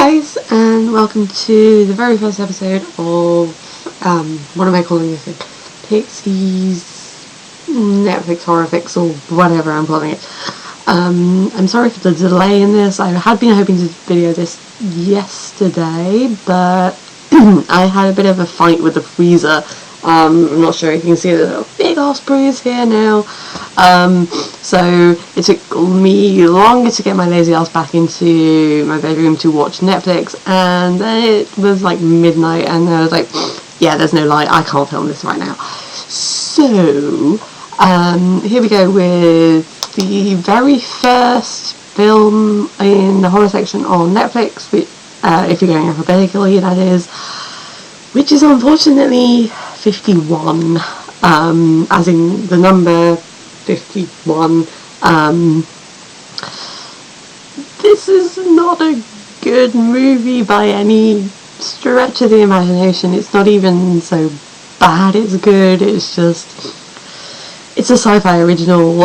guys, and welcome to the very first episode of, what am I calling this thing? Pixie's Netflix horror fix, or whatever I'm calling it. I'm sorry for the delay in this. I had been hoping to video this yesterday, but I had a bit of a fight with the freezer. I'm not sure if you can see the big ass bruise here now. So it took me longer to get my lazy ass back into my bedroom to watch Netflix, and then it was like midnight, and I was like, yeah, there's no light, I can't film this right now. So here we go with the very first film in the horror section on Netflix, which, if you're going alphabetically, that is, which is unfortunately 51, as in the number 51. This is not a good movie by any stretch of the imagination. It's not even so bad it's good, it's just, it's a sci-fi original,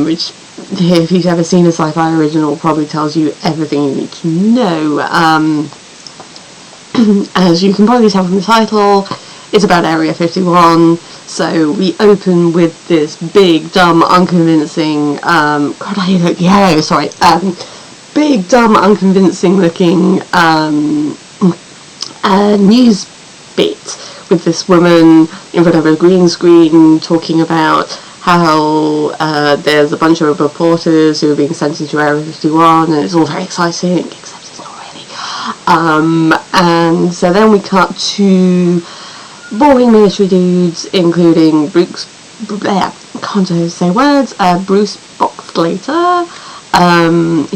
which, if you've ever seen a sci-fi original, probably tells you everything you need to know. As you can probably tell from the title, it's about Area 51, so we open with this big, dumb, unconvincing, big, dumb, unconvincing looking, news bit with this woman in front of a green screen talking about how there's a bunch of reporters who are being sent into Area 51, and it's all very exciting, except it's not really. And so then we cut to boring military dudes, including Bruce Boxleiter,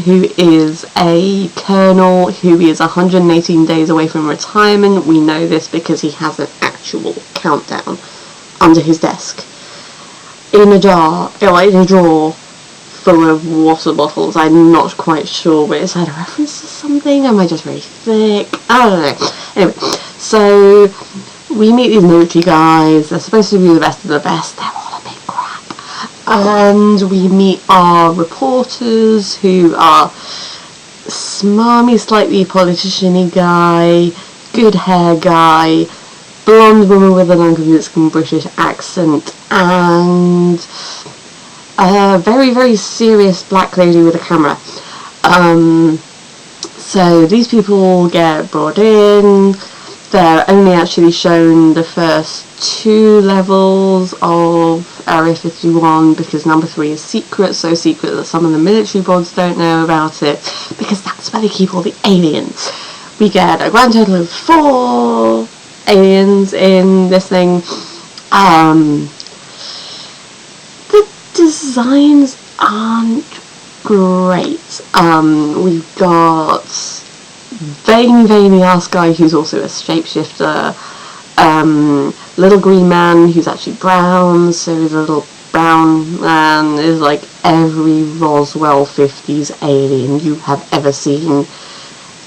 who is a colonel who is 118 days away from retirement. We know this because he has an actual countdown under his desk, in a drawer full of water bottles. I'm not quite sure, but is that a reference to something? Am I just very thick? I don't know. Anyway, so we meet these military guys. They're supposed to be the best of the best. They're all a big crap. And we meet our reporters, who are smarmy, slightly politician-y guy, good hair guy, blonde woman with an unconvincing British accent, and a very, very serious black lady with a camera. So these people get brought in. They're only actually shown the first 2 levels of Area 51 because number 3 is secret, so secret that some of the military bods don't know about it, because that's where they keep all the aliens. We get a grand total of 4 aliens in this thing. The designs aren't great. We've got veiny ass guy who's also a shapeshifter, little green man who's actually brown, so his little brown man is like every Roswell 50s alien you have ever seen,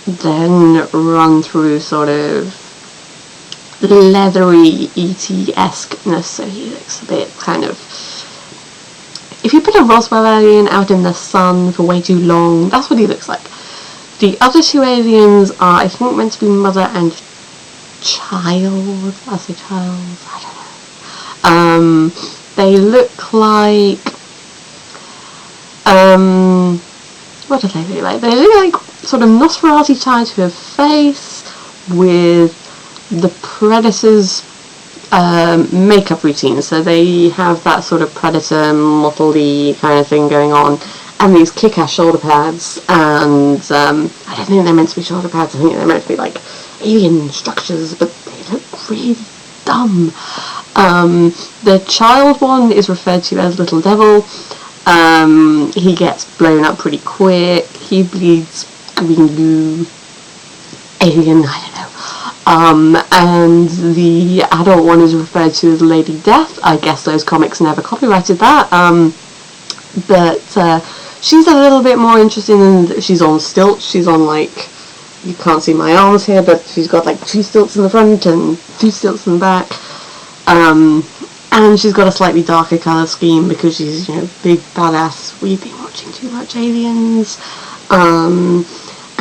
then run through sort of leathery E.T.-esqueness, so he looks a bit kind of, if you put a Roswell alien out in the sun for way too long, that's what he looks like. The other 2 aliens are, I think, meant to be mother and child. I say child, I don't know. They look like, what do they look like? They look like sort of Nosferatu type of face with the Predator's makeup routine. So they have that sort of Predator motley kind of thing going on, and these kick-ass shoulder pads, and I don't think they're meant to be shoulder pads, I think they're meant to be like alien structures, but they look really dumb. The child one is referred to as Little Devil. He gets blown up pretty quick, he bleeds green goo, alien, I don't know. And the adult one is referred to as Lady Death. I guess those comics never copyrighted that, but she's a little bit more interesting than, she's on stilts, she's on, like, you can't see my arms here, but she's got like 2 stilts in the front and 2 stilts in the back, and she's got a slightly darker colour scheme because she's, you know, big badass. We've been watching too much Aliens,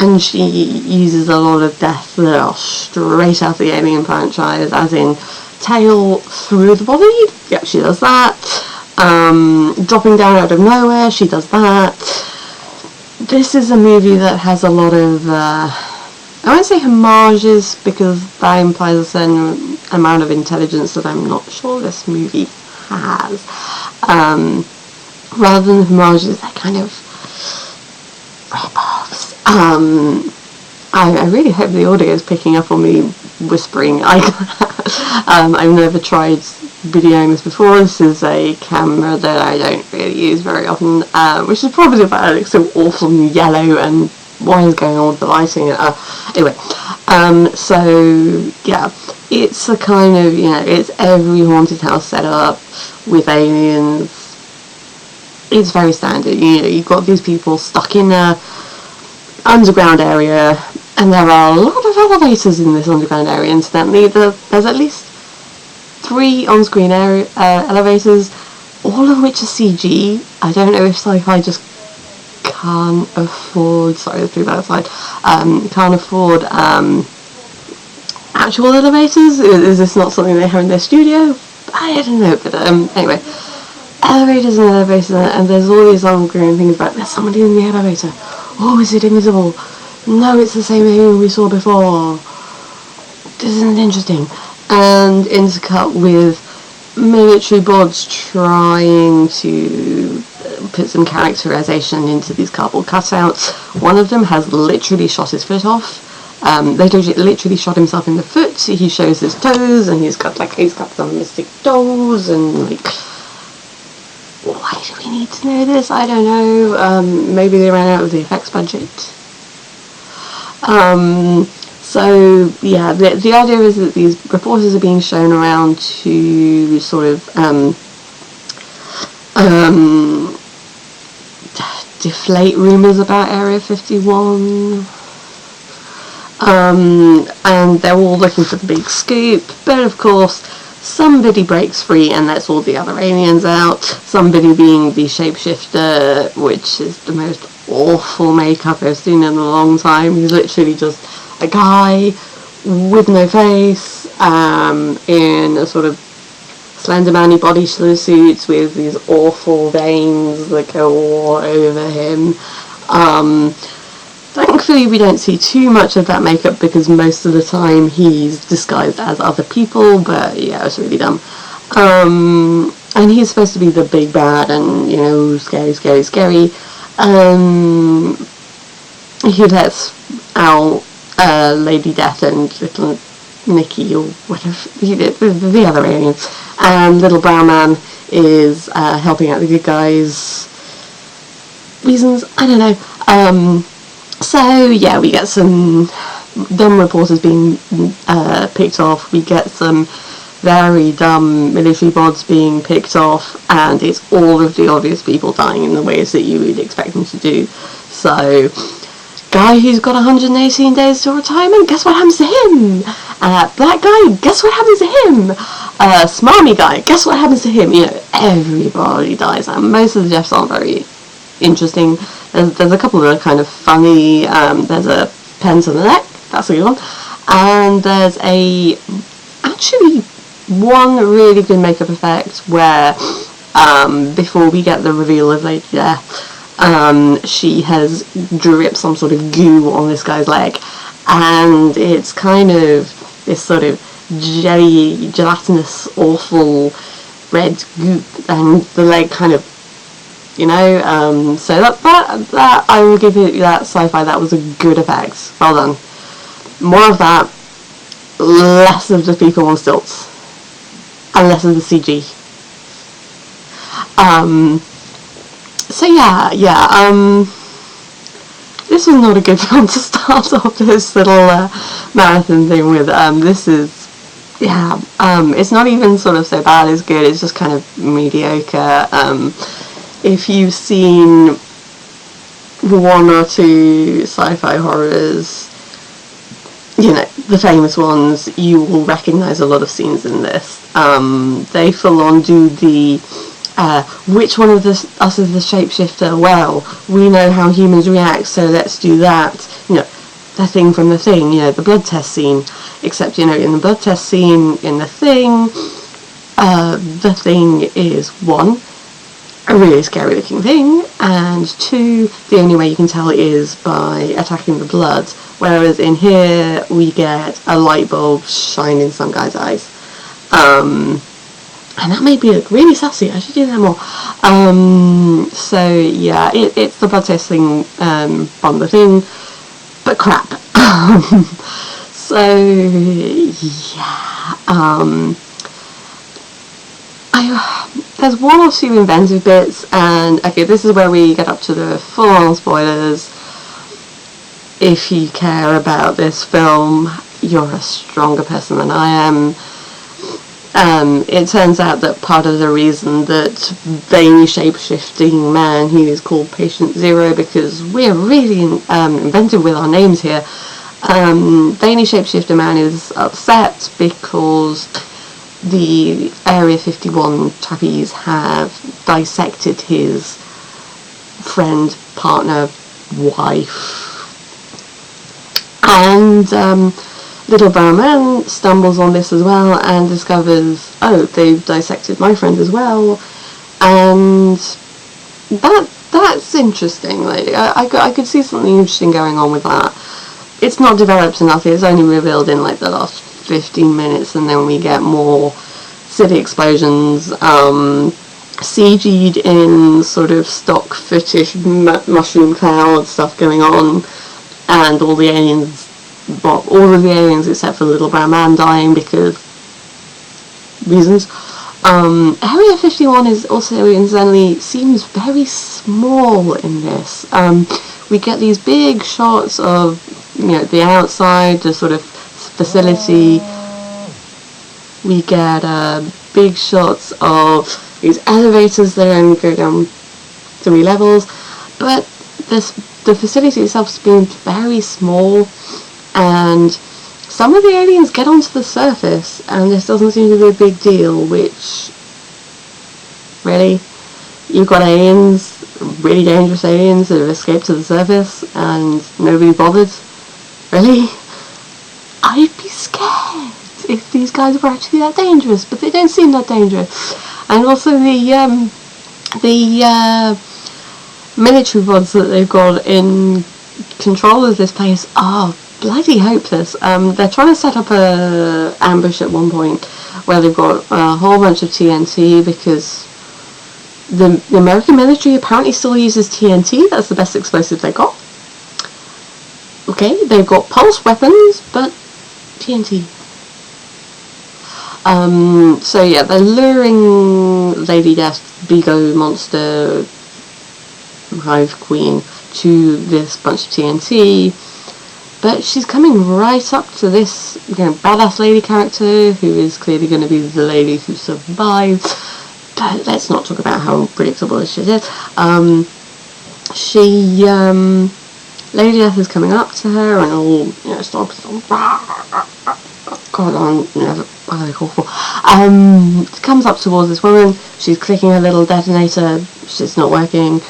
and she uses a lot of deaths that are straight out of the Alien franchise, as in tail through the body, yeah, she does that. Dropping down out of nowhere, she does that. This is a movie that has a lot of, I won't say homages, because that implies a certain amount of intelligence that I'm not sure this movie has. Rather than homages, they're kind of rip-offs. I really hope the audio is picking up on me whispering. I've never tried videoing this before. This is a camera that I don't really use very often, which is probably why it looks so awful and yellow, and what is going on with the lighting. Anyway, so yeah, it's a kind of, it's every haunted house set up with aliens. It's very standard. You've got these people stuck in a underground area, and there are a lot of elevators in this underground area. Incidentally, there's at least 3 on-screen elevators, all of which are CG. I don't know if Syfy just can't afford, sorry, the 3 outside, can't afford actual elevators. Is this not something they have in their studio? I don't know, but anyway, elevators and elevators, and there's all these on-screen things about there's somebody in the elevator. Oh, is it invisible? No, it's the same alien we saw before. This isn't interesting. And intercut with military bods trying to put some characterization into these cardboard cutouts. One of them has literally shot his foot off. They literally shot himself in the foot. He shows his toes, and he's got some mystic toes, and like, why do we need to know this? I don't know. Maybe they ran out of the effects budget. So yeah, the idea is that these reporters are being shown around to sort of deflate rumours about Area 51. And they're all looking for the big scoop, but of course somebody breaks free and lets all the other aliens out. Somebody being the shapeshifter, which is the most awful makeup I've seen in a long time. He's literally just a guy with no face, in a sort of Slenderman-y body suits with these awful veins that go all over him. Thankfully we don't see too much of that makeup, because most of the time he's disguised as other people, but yeah, it's really dumb. And he's supposed to be the big bad and, scary. He lets out Lady Death and little Nikki, or whatever, the other aliens. And little brown man is helping out the good guys. Reasons? I don't know. So yeah, we get some dumb reporters being picked off. We get some very dumb military bods being picked off, and it's all of the obvious people dying in the ways that you would expect them to do. So, guy who's got 118 days to retirement, guess what happens to him? Black guy, guess what happens to him? Smarmy guy, guess what happens to him? Everybody dies, and most of the deaths aren't very interesting. There's a couple that are kind of funny. There's a pen to the neck, that's a good one. And there's actually one really good makeup effect where, before we get the reveal of Lady Death, she has dripped some sort of goo on this guy's leg, and it's kind of this sort of gelatinous, awful red goop, and the leg kind of, so that I will give it that. Syfy, that was a good effect. Well done. More of that, less of the people on stilts, and less of the CG. So yeah, this was not a good film to start off this little marathon thing with. This is, it's not even sort of so bad as good, it's just kind of mediocre. If you've seen 1 or 2 sci-fi horrors, the famous ones, you will recognise a lot of scenes in this. They full on do the which one of us is the shapeshifter? Well, we know how humans react, so let's do that. the Thing from The Thing, you know, the blood test scene. Except, you know, in the blood test scene in The Thing, the Thing is, one, a really scary looking thing, and two, the only way you can tell is by attacking the blood, whereas in here we get a light bulb shine in some guy's eyes. And that made me look really sassy. I should do that more. So yeah, it's the blood testing from The Thing, but crap. So yeah, there's one or two inventive bits, and okay, this is where we get up to the full-on spoilers. If you care about this film, you're a stronger person than I am. It turns out that part of the reason that veiny shape-shifting man, he is called Patient Zero, because we're really inventive with our names here. Veiny shape-shifter man is upset because the Area 51 trappies have dissected his friend, partner, wife. And Little Brown Man stumbles on this as well and discovers, oh, they've dissected my friend as well. And that's interesting. Like, I could see something interesting going on with that. It's not developed enough. It's only revealed in like the last 15 minutes, and then we get more city explosions, CG'd in sort of stock footage mushroom cloud stuff going on, and all the aliens, well, all of the aliens except for the Little Brown Man dying because reasons. Area 51 is also, incidentally, seems very small in this. We get these big shots of, you know, the outside, the sort of facility. We get big shots of these elevators that only go down 3 levels, but the facility itself seems very small, and some of the aliens get onto the surface, and this doesn't seem to be a big deal, which, really? You've got aliens, really dangerous aliens that have escaped to the surface, and nobody bothered? Really? I'd be scared if these guys were actually that dangerous, but they don't seem that dangerous. And also the military rods that they've got in control of this place are bloody hopeless. They're trying to set up a ambush at one point where they've got a whole bunch of TNT, because the American military apparently still uses TNT. That's the best explosive they got. Okay, they've got pulse weapons, but TNT. So yeah, they're luring Lady Death, Vigo Monster, Hive Queen to this bunch of TNT, but she's coming right up to this, you know, badass lady character who is clearly going to be the lady who survived. But let's not talk about how unpredictable this shit is. Lady Death is coming up to her and all, you know, stop. God, I'm never awful. Comes up towards this woman. She's clicking her little detonator. It's not working.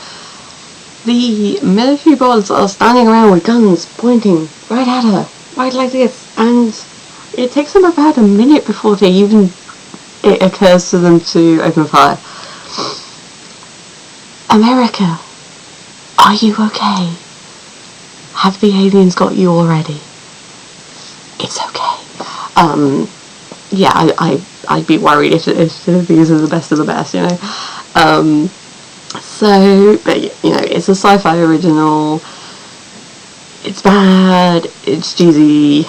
The military bods are standing around with guns pointing right at her, right like this, and it takes them about a minute before it occurs to them to open fire. America, are you okay? Have the aliens got you already? It's okay. Yeah, I'd be worried if these are the best of the best, you know. So, but you know, it's a Syfy original. It's bad. It's cheesy.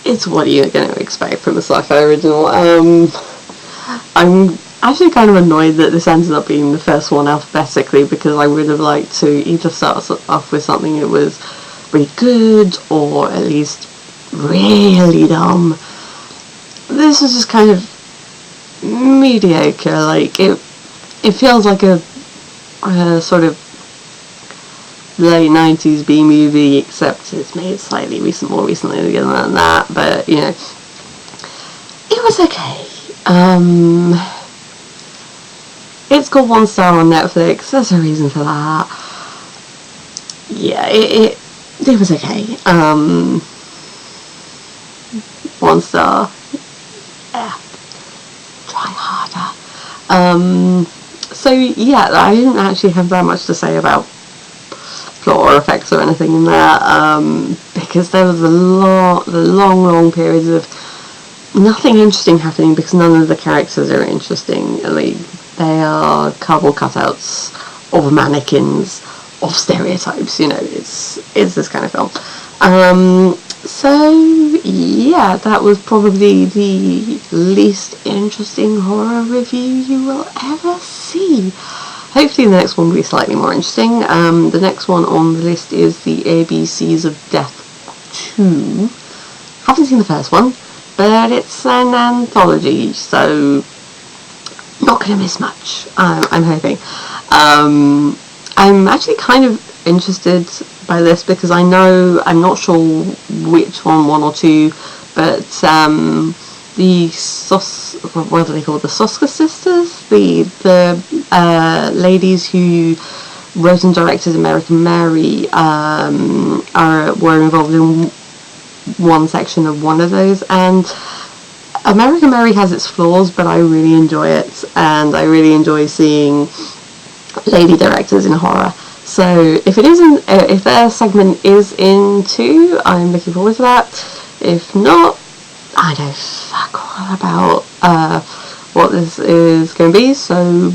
It's what you're going to expect from a Syfy original. I'm actually kind of annoyed that this ended up being the first one alphabetically, because I would have liked to either start off with something that was really good, or at least really dumb. This is just kind of mediocre. Like, it feels like a sort of late 90s B-movie, except it's made slightly more recently than that, but, you know, it was okay. It's got 1 star on Netflix. There's a reason for that. yeah, it was okay. 1 star. Yeah, try harder. So yeah, I didn't actually have that much to say about plot or effects or anything in there, because there was long periods of nothing interesting happening because none of the characters are interesting. Like, they are cardboard cutouts of mannequins, of stereotypes. It's this kind of film. So yeah, that was probably the least interesting horror review you will ever see. Hopefully the next one will be slightly more interesting. The next one on the list is the ABCs of Death 2. Haven't seen the first one, but it's an anthology, so not going to miss much, I'm hoping. I'm actually kind of interested by this because I'm not sure which one or two, but the what are they called? The Soska sisters, the ladies who wrote and directed American Mary, were involved in one section of one of those, and American Mary has its flaws, but I really enjoy it, and I really enjoy seeing lady directors in horror. So if their segment is in 2, I'm looking forward to that. If not, I know fuck all about what this is going to be. So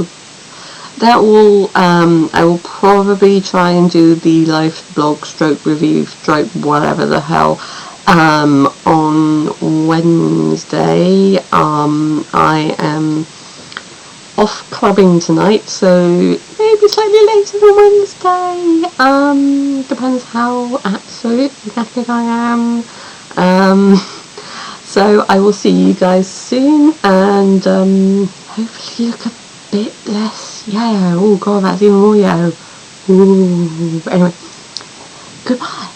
that will I will probably try and do the life blog stroke review stroke whatever the hell on Wednesday. I am off clubbing tonight, so maybe slightly later than Wednesday. Depends how absolutely knackered I am. So I will see you guys soon, and hopefully look a bit less yellow. Oh god, that's even more yellow. Ooh. Anyway, goodbye.